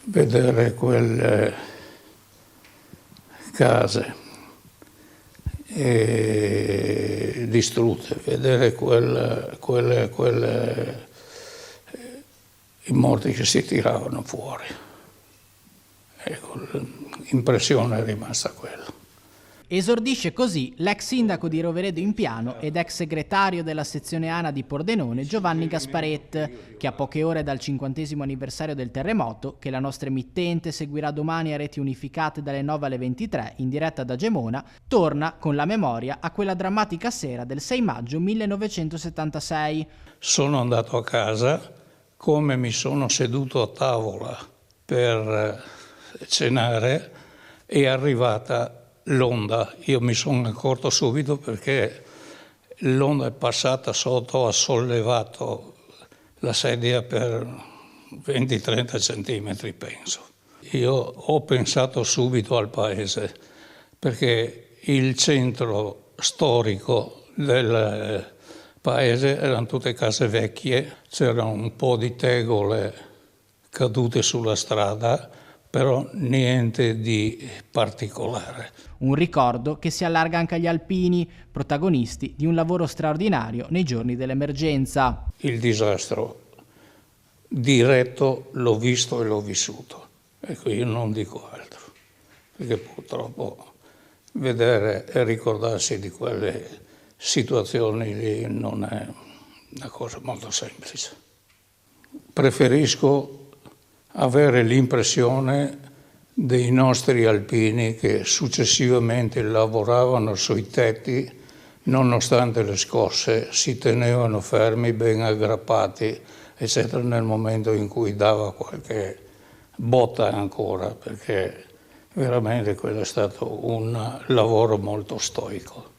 Vedere quelle case distrutte, vedere i morti che si tiravano fuori. Ecco, l'impressione è rimasta quella. Esordisce così l'ex sindaco di Roveredo in Piano ed ex segretario della sezione ANA di Pordenone Giovanni Gasparet, che a poche ore dal 50° anniversario del terremoto, che la nostra emittente seguirà domani a reti unificate dalle 9 alle 23 in diretta da Gemona, torna con la memoria a quella drammatica sera del 6 maggio 1976. Sono andato a casa, come mi sono seduto a tavola per cenare, è arrivata l'onda. Io mi sono accorto subito perché l'onda è passata sotto, ha sollevato la sedia per 20-30 centimetri, penso. Io ho pensato subito al paese, perché il centro storico del paese erano tutte case vecchie, c'era un po' di tegole cadute sulla strada, però niente di particolare. Un ricordo che si allarga anche agli alpini, protagonisti di un lavoro straordinario nei giorni dell'emergenza. Il disastro diretto l'ho visto e l'ho vissuto. Ecco, io non dico altro, perché purtroppo vedere e ricordarsi di quelle situazioni lì non è una cosa molto semplice. Preferisco avere l'impressione dei nostri alpini che successivamente lavoravano sui tetti, nonostante le scosse, si tenevano fermi, ben aggrappati, eccetera, nel momento in cui dava qualche botta ancora, perché veramente quello è stato un lavoro molto stoico.